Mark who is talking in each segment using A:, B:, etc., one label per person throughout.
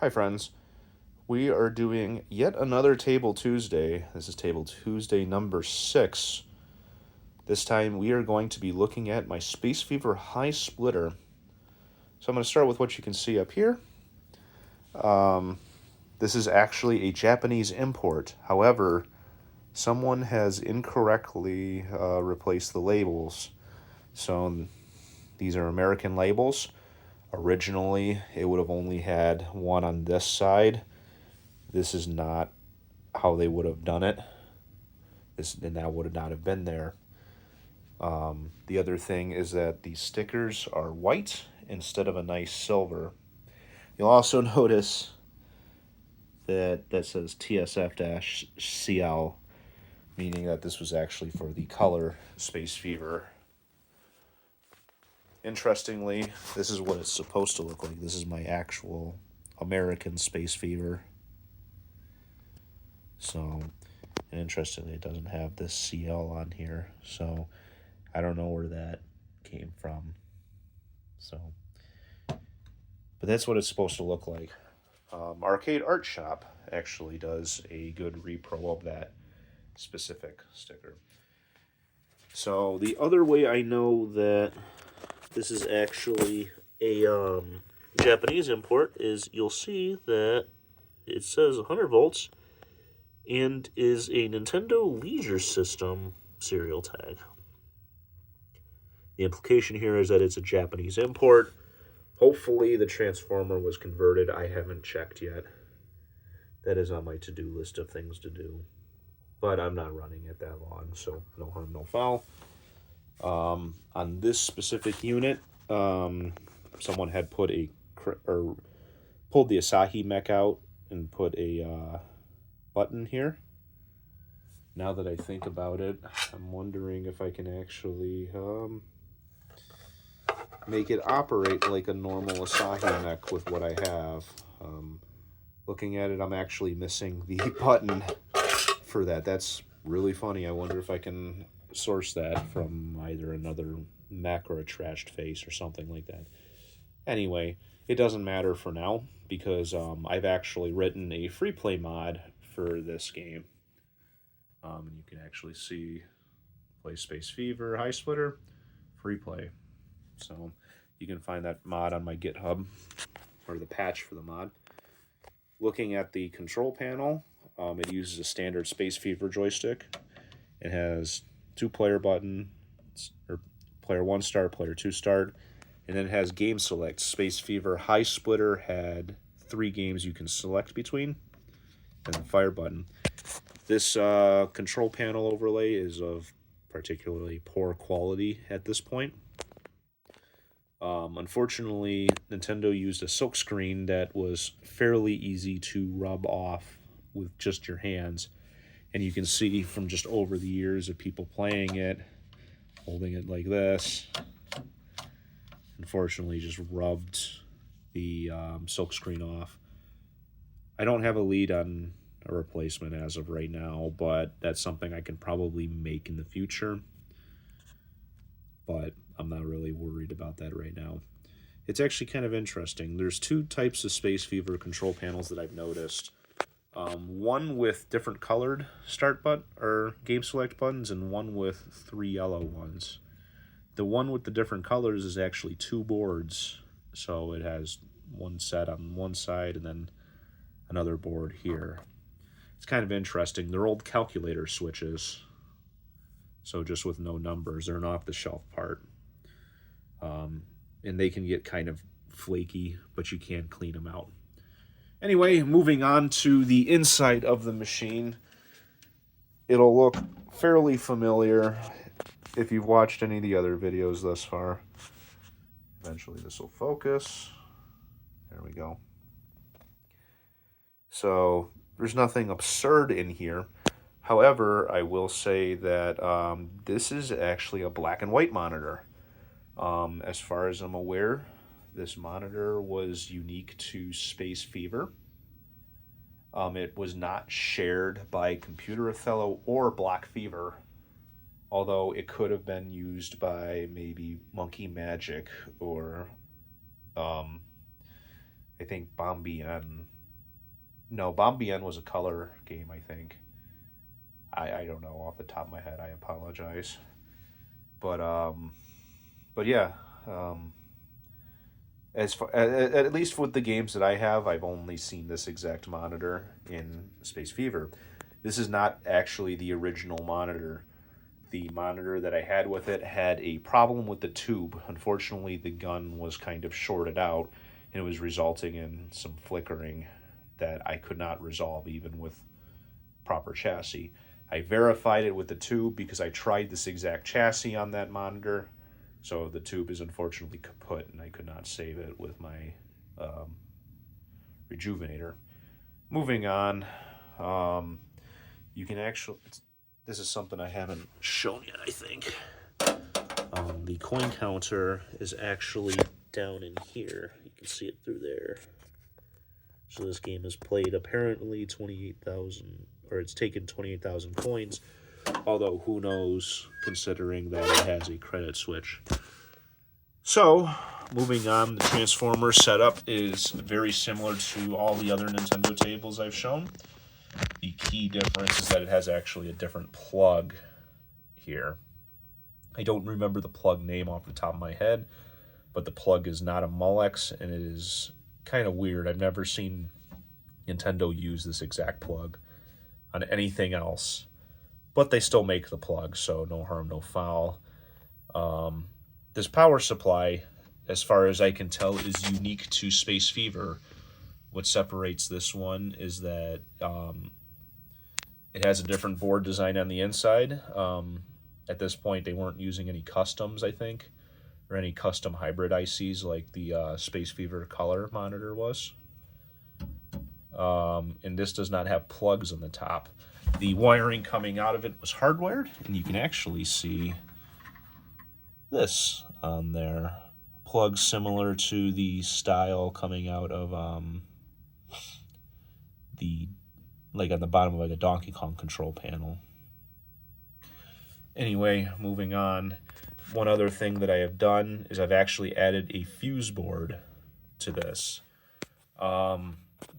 A: Hi, friends. We are doing yet another Table Tuesday. This is Table Tuesday number 6. This time we are going to be looking at my Space Fever Hisplitter. So I'm going to start with what you can see up here. This is actually a Japanese import. However, someone has incorrectly replaced the labels. So these are American labels. Originally, it would have only had one on this side. This is not how they would have done it. And that would not have been there. The other thing is that the stickers are white instead of a nice silver. You'll also notice that says TSF-CL, meaning that this was actually for the color Space Fever. Interestingly, this is what it's supposed to look like. This is my actual American Space Fever. So, and interestingly, it doesn't have this CL on here. So, I don't know where that came from. So, but that's what it's supposed to look like. Arcade Art Shop actually does a good repro of that specific sticker. So the other way I know that this is actually a Japanese import is you'll see that it says 100 volts and is a Nintendo Leisure System serial tag. The implication here is that it's a Japanese import. Hopefully the transformer was converted. I haven't checked yet. That is on my to-do list of things to do. But I'm not running it that long, so no harm, no foul. On this specific unit, someone had pulled the Asahi mech out and put a button here. Now that I think about it, I'm wondering if I can actually make it operate like a normal Asahi mech with what I have. Looking at it, I'm actually missing the button for that. That's really funny. I wonder if I can source that from either another mech or a trashed face or something like that. Anyway, it doesn't matter for now because I've actually written a free play mod for this game. And you can actually see play Space Fever, Hisplitter, free play. So you can find that mod on my GitHub, or the patch for the mod. Looking at the control panel, it uses a standard Space Fever joystick. It has 2-player buttons, or player 1 start, player 2 start, and then it has game select. Space Fever Hisplitter had 3 games you can select between, and the fire button. This control panel overlay is of particularly poor quality at this point. Unfortunately, Nintendo used a silkscreen that was fairly easy to rub off with just your hands. And you can see from just over the years of people playing it, holding it like this, unfortunately just rubbed the silkscreen off. I don't have a lead on a replacement as of right now, but that's something I can probably make in the future. But I'm not really worried about that right now. It's actually kind of interesting. There's 2 types of Space Fever control panels that I've noticed. One with different colored start button or game select buttons, and one with 3 yellow ones. The one with the different colors is actually 2 boards, so it has one set on one side and then another board here. It's kind of interesting. They're old calculator switches, so just with no numbers. They're an off-the-shelf part. And they can get kind of flaky, but you can clean them out. Anyway, moving on to the inside of the machine. It'll look fairly familiar if you've watched any of the other videos thus far. Eventually this will focus. There we go. So there's nothing absurd in here. However, I will say that this is actually a black and white monitor. As far as I'm aware, this monitor was unique to Space Fever. It was not shared by Computer Othello or Black Fever, although it could have been used by maybe Monkey Magic or I think Bombien. No, Bombien was a color game, I think. I don't know off the top of my head. I apologize. But yeah, um, as far at least with the games that I have, I've only seen this exact monitor in Space Fever. This is not actually the original monitor. The monitor that I had with it had a problem with the tube. Unfortunately, the gun was kind of shorted out, and it was resulting in some flickering that I could not resolve even with proper chassis. I verified it with the tube because I tried this exact chassis on that monitor. So the tube is unfortunately kaput, and I could not save it with my rejuvenator. Moving on, you can actually, this is something I haven't shown yet, I think. The coin counter is actually down in here. You can see it through there. So this game is played apparently 28,000, or it's taken 28,000 coins, although who knows, considering that it has a credit switch. So, moving on, the Transformer setup is very similar to all the other Nintendo tables I've shown. The key difference is that it has actually a different plug here. I don't remember the plug name off the top of my head, but the plug is not a Molex, and it is kind of weird. I've never seen Nintendo use this exact plug on anything else, but they still make the plug, so no harm, no foul. This power supply, as far as I can tell, is unique to Space Fever. What separates this one is that it has a different board design on the inside. At this point, they weren't using any customs, I think, or any custom hybrid ICs like the Space Fever color monitor was. And this does not have plugs on the top. The wiring coming out of it was hardwired, and you can actually see this on there. Plugs similar to the style coming out of like on the bottom of like a Donkey Kong control panel. Anyway, moving on. One other thing that I have done is I've actually added a fuse board to this.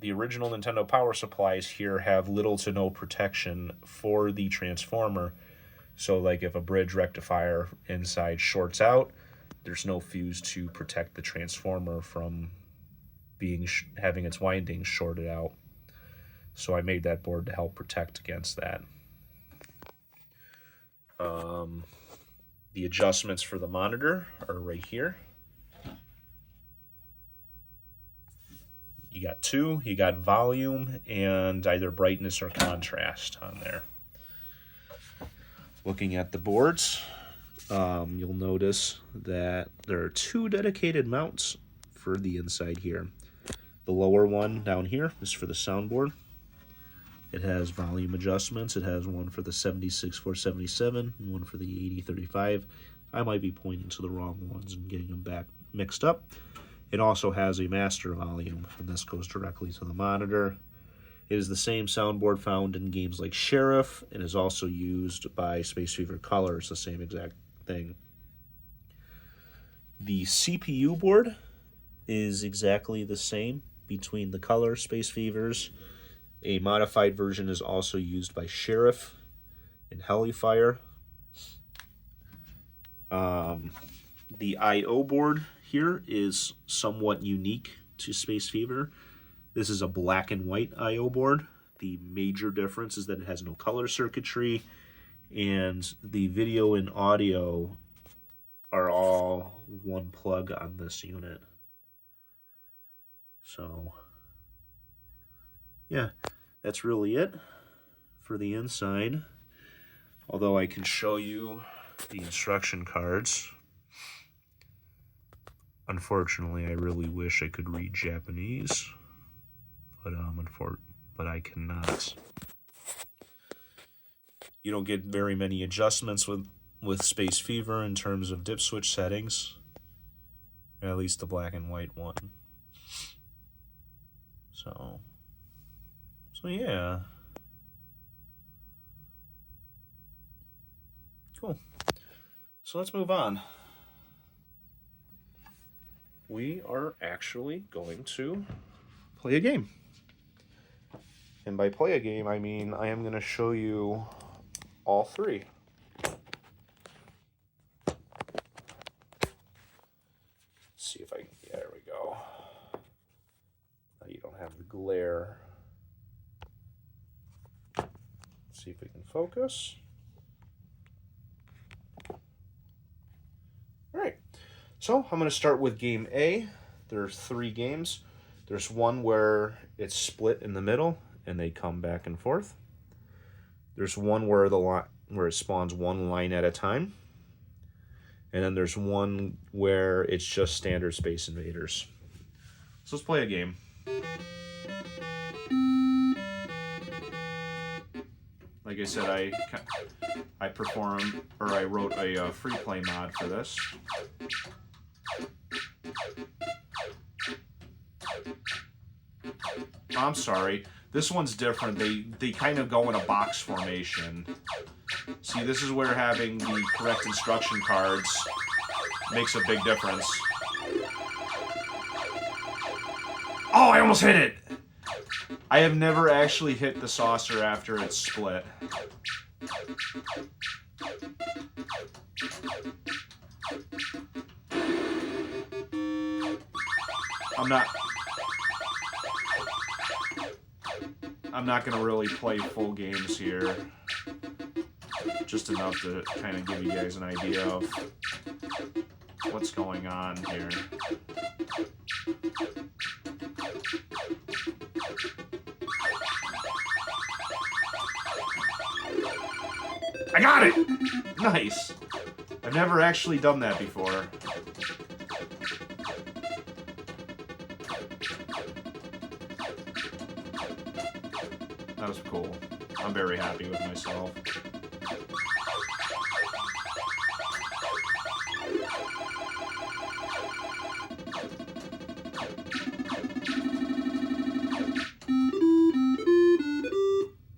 A: The original Nintendo power supplies here have little to no protection for the transformer. So like if a bridge rectifier inside shorts out, there's no fuse to protect the transformer from having its windings shorted out. So I made that board to help protect against that. The adjustments for the monitor are right here. You got two. You got volume and either brightness or contrast on there. Looking at the boards, you'll notice that there are two dedicated mounts for the inside here. The lower one down here is for the soundboard. It has volume adjustments. It has one for the 76-477 and one for the 80-35. I might be pointing to the wrong ones and getting them back mixed up. It also has a master volume, and this goes directly to the monitor. It is the same soundboard found in games like Sheriff and is also used by Space Fever Color. It's the same exact thing. The CPU board is exactly the same between the Color Space Fevers. A modified version is also used by Sheriff and Hellfire. The I/O board here is somewhat unique to Space Fever. This is a black and white I/O board. The major difference is that it has no color circuitry, and the video and audio are all one plug on this unit. So, yeah, that's really it for the inside. Although I can show you the instruction cards. Unfortunately, I really wish I could read Japanese, but I cannot. You don't get very many adjustments with Space Fever in terms of dip switch settings, at least the black and white one. So yeah. Cool. So let's move on. We are actually going to play a game. And by play a game, I mean I am going to show you all three. Let's see if I can, yeah, there we go. Now you don't have the glare. Let's see if we can focus. All right, so I'm going to start with game A. There's 3 games. There's one where it's split in the middle and they come back and forth. There's one where where it spawns one line at a time. And then there's one where it's just standard Space Invaders. So let's play a game. Like I said, I wrote a free play mod for this. I'm sorry. This one's different. They kind of go in a box formation. See, this is where having the correct instruction cards makes a big difference. Oh, I almost hit it! I have never actually hit the saucer after it's split. I'm not going to really play full games here. Just enough to kind of give you guys an idea of what's going on here. I got it! Nice. I've never actually done that before. That was cool. I'm very happy with myself.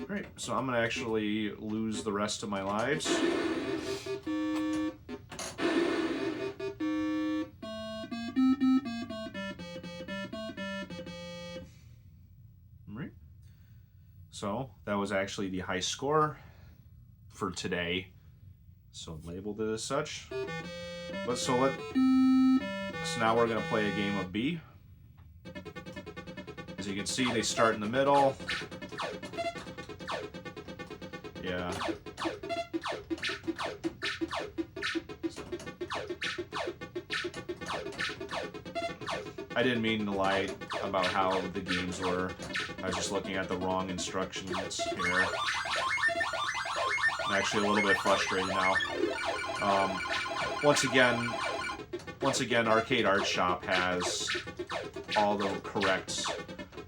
A: Alright, so I'm going to actually lose the rest of my lives. So that was actually the high score for today. So labeled it as such. So now we're gonna play a game of B. As you can see, they start in the middle. Yeah. I didn't mean to lie about how the games were. I was just looking at the wrong instructions here. I'm actually a little bit frustrated now. Once again, Arcade Art Shop has all the correct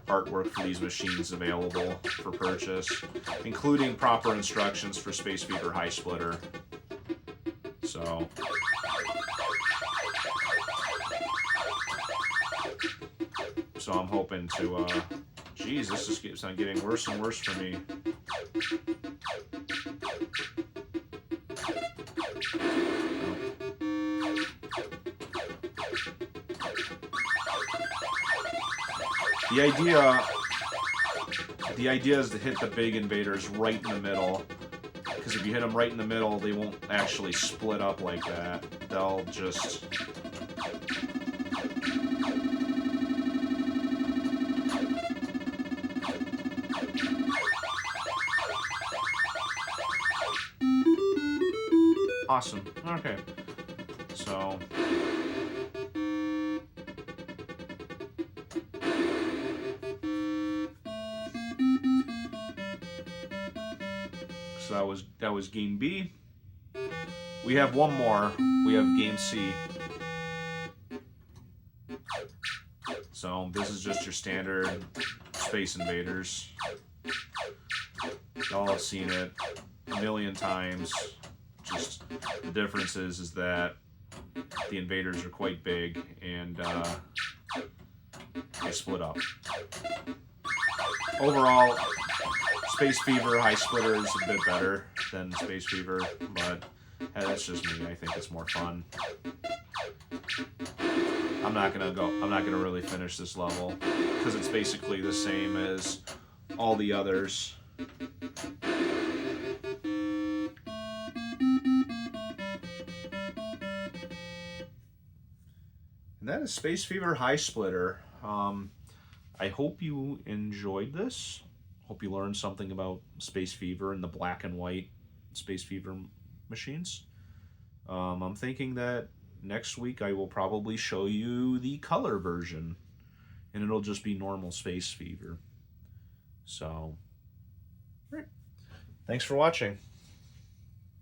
A: artwork for these machines available for purchase, including proper instructions for Space Fever Hisplitter. So I'm hoping to, geez, this just keeps on getting worse and worse for me. The idea is to hit the big invaders right in the middle, because if you hit them right in the middle, they won't actually split up like that. They'll just... Awesome. Okay. So that was game B. We have one more. We have game C. So this is just your standard Space Invaders. Y'all have seen it a million times. Just the difference is that the invaders are quite big and they split up. Overall, Space Fever Hisplitter is a bit better than Space Fever, but that's just me. I think it's more fun. I'm not gonna really finish this level because it's basically the same as all the others. And that is Space Fever Hisplitter. I hope you enjoyed this. Hope you learned something about Space Fever and the black and white Space Fever machines. I'm thinking that next week I will probably show you the color version, and it'll just be normal Space Fever. So, right. Thanks for watching.